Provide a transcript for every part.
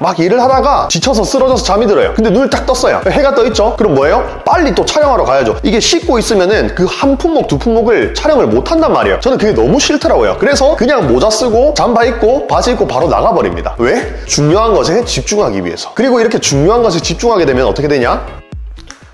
막 일을 하다가 지쳐서 쓰러져서 잠이 들어요. 근데 눈을 딱 떴어요. 해가 떠 있죠? 그럼 뭐예요? 빨리 또 촬영하러 가야죠. 이게 씻고 있으면은 그 한 품목 두 품목을 촬영을 못 한단 말이에요. 저는 그게 너무 싫더라고요. 그래서 그냥 모자 쓰고 잠바 입고 바지 입고 바로 나가버립니다. 왜? 중요한 것에 집중하기 위해서. 그리고 이렇게 중요한 것에 집중하게 되면 어떻게 되냐?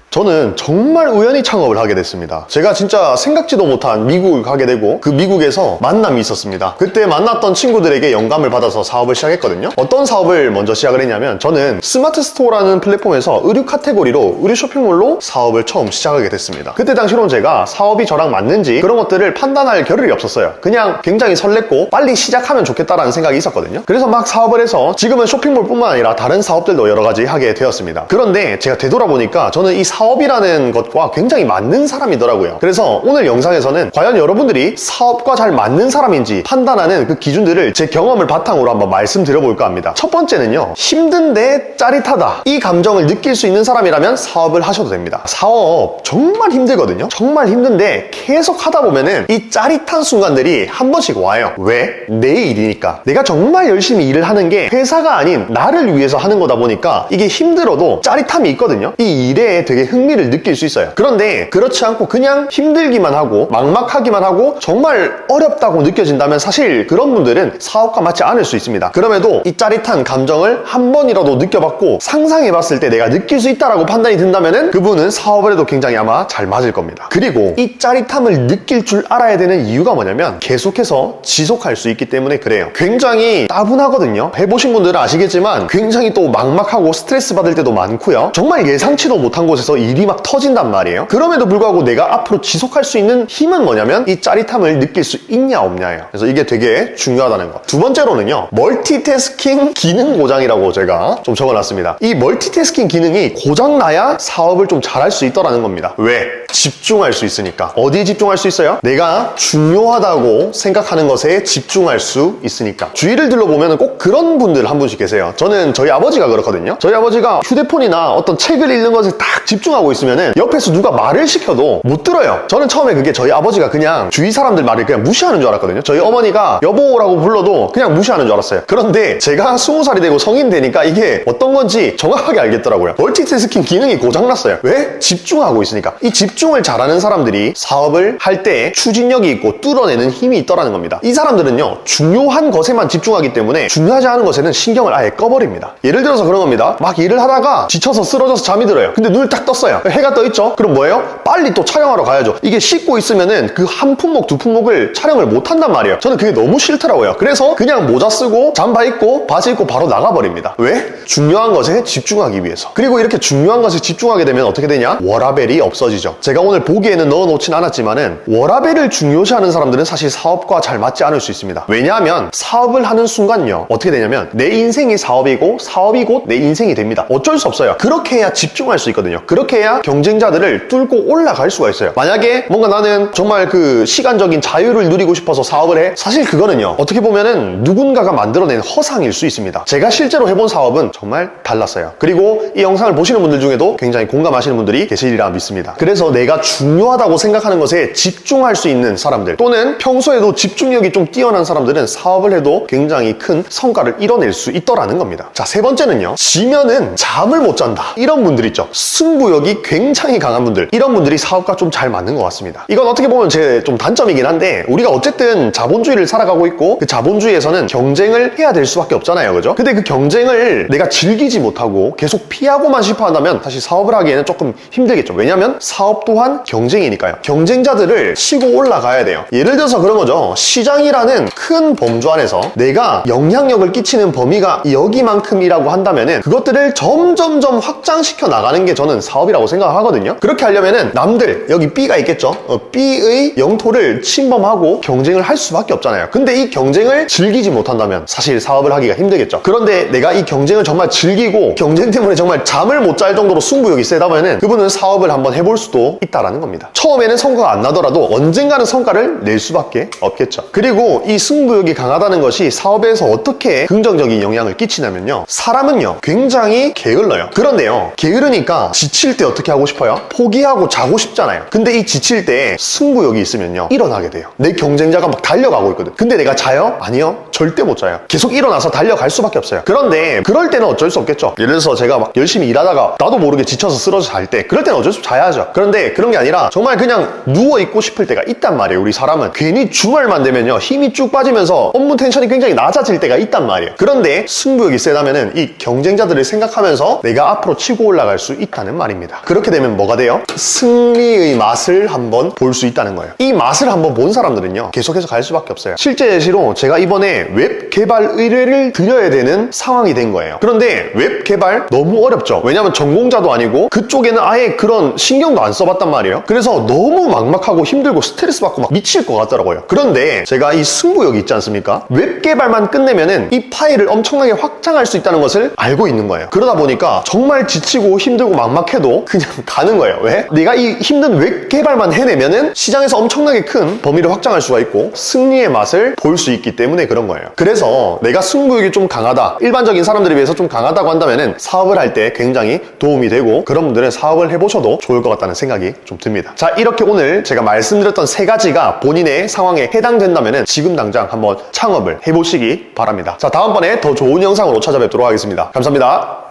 저는 정말 우연히 창업을 하게 됐습니다. 제가 진짜 생각지도 못한 미국을 가게 되고 그 미국에서 만남이 있었습니다. 그때 만났던 친구들에게 영감을 받아서 사업을 시작했거든요. 어떤 사업을 먼저 시작을 했냐면 저는 스마트 스토어라는 플랫폼에서 의류 카테고리로 의류 쇼핑몰로 사업을 처음 시작하게 됐습니다. 그때 당시로는 제가 사업이 저랑 맞는지 그런 것들을 판단할 겨를이 없었어요. 그냥 굉장히 설렜고 빨리 시작하면 좋겠다라는 생각이 있었거든요. 그래서 막 사업을 해서 지금은 쇼핑몰뿐만 아니라 다른 사업들도 여러 가지 하게 되었습니다. 그런데 제가 되돌아보니까 저는 이 사업이라는 것과 굉장히 맞는 사람이더라고요. 그래서 오늘 영상에서는 과연 여러분들이 사업과 잘 맞는 사람인지 판단하는 그 기준들을 제 경험을 바탕으로 한번 말씀드려볼까 합니다. 첫 번째는요, 힘든데 짜릿하다. 이 감정을 느낄 수 있는 사람이라면 사업을 하셔도 됩니다. 사업 정말 힘들거든요. 정말 힘든데 계속 하다 보면은 이 짜릿한 순간들이 한 번씩 와요. 왜? 내 일이니까. 내가 정말 열심히 일을 하는 게 회사가 아닌 나를 위해서 하는 거다 보니까 이게 힘들어도 짜릿함이 있거든요. 이 일에 되게 흥미를 느낄 수 있어요. 그런데 그렇지 않고 그냥 힘들기만 하고 막막하기만 하고 정말 어렵다고 느껴진다면 사실 그런 분들은 사업과 맞지 않을 수 있습니다. 그럼에도 이 짜릿한 감정을 한 번이라도 느껴봤고 상상해봤을 때 내가 느낄 수 있다라고 판단이 든다면은 그분은 사업을 해도 굉장히 아마 잘 맞을 겁니다. 그리고 이 짜릿함을 느낄 줄 알아야 되는 이유가 뭐냐면 계속해서 지속할 수 있기 때문에 그래요. 굉장히 따분하거든요. 해보신 분들은 아시겠지만 굉장히 또 막막하고 스트레스 받을 때도 많고요. 정말 예상치도 못한 곳에서 일이 막 터진단 말이에요. 그럼에도 불구하고 내가 앞으로 지속할 수 있는 힘은 뭐냐면 이 짜릿함을 느낄 수 있냐 없냐예요. 그래서 이게 되게 중요하다는 거. 두 번째로는요, 멀티태스킹 기능 고장이라고 제가 좀 적어놨습니다. 이 멀티태스킹 기능이 고장나야 사업을 좀 잘할 수 있더라는 겁니다. 왜? 집중할 수 있으니까. 어디에 집중할 수 있어요? 내가 중요하다고 생각하는 것에 집중할 수 있으니까. 주위를 둘러보면 꼭 그런 분들 한 분씩 계세요. 저는 저희 아버지가 그렇거든요. 저희 아버지가 휴대폰이나 어떤 책을 읽는 것에 딱 집중하고 있으면은 옆에서 누가 말을 시켜도 못 들어요. 저는 처음에 그게 저희 아버지가 그냥 주위 사람들 말을 그냥 무시하는 줄 알았거든요. 저희 어머니가 여보라고 불러도 그냥 무시하는 줄 알았어요. 그런데 제가 20살이 되고 성인 되니까 이게 어떤 건지 정확하게 알겠더라고요. 멀티태스킹 기능이 고장났어요. 왜? 집중하고 있으니까. 이 집중을 잘하는 사람들이 사업을 할 때 추진력이 있고 뚫어내는 힘이 있더라는 겁니다. 이 사람들은요, 중요한 것에만 집중하기 때문에 중요하지 않은 것에는 신경을 아예 꺼버립니다. 예를 들어서 그런 겁니다. 막 일을 하다가 지쳐서 쓰러져서 잠이 들어요. 근데 눈을 딱 떴어요. 해가 떠 있죠? 그럼 뭐예요? 빨리 또 촬영하러 가야죠. 이게 씻고 있으면은 그 한 품목 두 품목을 촬영을 못 한단 말이에요. 저는 그게 너무 싫더라고요. 그래서 그냥 모자 쓰고 잠바 입고 바지 입고 바로 나가버립니다. 왜? 중요한 것에 집중하기 위해서. 그리고 이렇게 중요한 것에 집중하게 되면 어떻게 되냐? 워라밸이 없어지죠. 제가 오늘 보기에는 넣어놓진 않았지만은 워라밸을 중요시하는 사람들은 사실 사업과 잘 맞지 않을 수 있습니다. 왜냐하면 사업을 하는 순간요, 어떻게 되냐면 내 인생이 사업이고 사업이 곧 내 인생이 됩니다. 어쩔 수 없어요. 그렇게 해야 집중할 수 있거든요. 그렇게 해야 경쟁자들을 뚫고 올라갈 수가 있어요. 만약에 뭔가 나는 정말 그 시간적인 자유를 누리고 싶어서 사업을 해, 사실 그거는요, 어떻게 보면은 누군가가 만들어낸 허상일 수 있습니다. 제가 실제로 해본 사업은 정말 달랐어요. 그리고 이 영상을 보시는 분들 중에도 굉장히 공감하시는 분들이 계시리라 믿습니다. 그래서 내가 중요하다고 생각하는 것에 집중할 수 있는 사람들, 또는 평소에도 집중력이 좀 뛰어난 사람들은 사업을 해도 굉장히 큰 성과를 이뤄낼 수 있더라는 겁니다. 자, 세 번째는요, 지면은 잠을 못 잔다. 이런 분들 있죠. 승부욕이 굉장히 강한 분들, 이런 분들이 사업과 좀 잘 맞는 것 같습니다. 이건 어떻게 보면 제 좀 단점이긴 한데, 우리가 어쨌든 자본주의를 살아가고 있고 그 자본주의에서는 경쟁을 해야 될 수밖에 없잖아요, 그죠? 근데 그 경쟁을 내가 즐기지 못하고 계속 피하고만 싶어 한다면 사실 사업을 하기에는 조금 힘들겠죠. 왜냐면 사업 또한 경쟁이니까요. 경쟁자들을 치고 올라가야 돼요. 예를 들어서 그런 거죠. 시장이라는 큰 범주 안에서 내가 영향력을 끼치는 범위가 여기만큼이라고 한다면은 그것들을 점점점 확장시켜 나가는 게 저는 사업이라고 생각하거든요. 그렇게 하려면은 남들, 여기 B가 있겠죠. B의 영토를 침범하고 경쟁을 할 수밖에 없잖아요. 근데 이 경쟁을 즐기지 못한다면 사실 사업을 하기가 힘들겠죠. 그런데 내가 이 경쟁을 정말 즐기고 경쟁 때문에 정말 잠을 못 잘 정도로 승부욕이 세다면은 그분은 사업을 한번 해볼 수도 수 있다라는 겁니다. 처음에는 성과가 안 나더라도 언젠가는 성과를 낼 수밖에 없겠죠. 그리고 이 승부욕이 강하다는 것이 사업에서 어떻게 긍정적인 영향을 끼치냐면요, 사람은요 굉장히 게을러요. 그런데요, 게으르니까 지칠 때 어떻게 하고 싶어요? 포기하고 자고 싶잖아요. 근데 이 지칠 때 승부욕이 있으면요 일어나게 돼요. 내 경쟁자가 막 달려가고 있거든. 근데 내가 자요? 아니요, 절대 못 자요. 계속 일어나서 달려갈 수밖에 없어요. 그런데 그럴 때는 어쩔 수 없겠죠. 예를 들어서 제가 막 열심히 일하다가 나도 모르게 지쳐서 쓰러져 잘 때, 그럴 때는 어쩔 수 없이 자야죠. 그런데 그런 게 아니라 정말 그냥 누워있고 싶을 때가 있단 말이에요. 우리 사람은 괜히 주말만 되면요 힘이 쭉 빠지면서 업무 텐션이 굉장히 낮아질 때가 있단 말이에요. 그런데 승부욕이 세다면은 이 경쟁자들을 생각하면서 내가 앞으로 치고 올라갈 수 있다는 말입니다. 그렇게 되면 뭐가 돼요? 승리의 맛을 한번 볼 수 있다는 거예요. 이 맛을 한번 본 사람들은요 계속해서 갈 수밖에 없어요. 실제 예시로 제가 이번에 웹 개발 의뢰를 드려야 되는 상황이 된 거예요. 그런데 웹 개발 너무 어렵죠. 왜냐면 전공자도 아니고 그쪽에는 아예 그런 신경도 안 써봤단 말이에요. 그래서 너무 막막하고 힘들고 스트레스 받고 막 미칠 것 같더라고요. 그런데 제가 이 승부욕이 있지 않습니까? 웹 개발만 끝내면은 이 파일을 엄청나게 확장할 수 있다는 것을 알고 있는 거예요. 그러다 보니까 정말 지치고 힘들고 막막해도 그냥 가는 거예요. 왜? 내가 이 힘든 웹 개발만 해내면은 시장에서 엄청나게 큰 범위를 확장할 수가 있고 승리의 맛을 볼 수 있기 때문에 그런 거예요. 그래서 내가 승부욕이 좀 강하다, 일반적인 사람들에 비해서 좀 강하다고 한다면은 사업을 할 때 굉장히 도움이 되고, 그런 분들은 사업을 해보셔도 좋을 것 같다는 생각이 좀 듭니다. 자, 이렇게 오늘 제가 말씀드렸던 3가지가 본인의 상황에 해당된다면은 지금 당장 한번 창업을 해보시기 바랍니다. 자, 다음번에 더 좋은 영상으로 찾아뵙도록 하겠습니다. 감사합니다.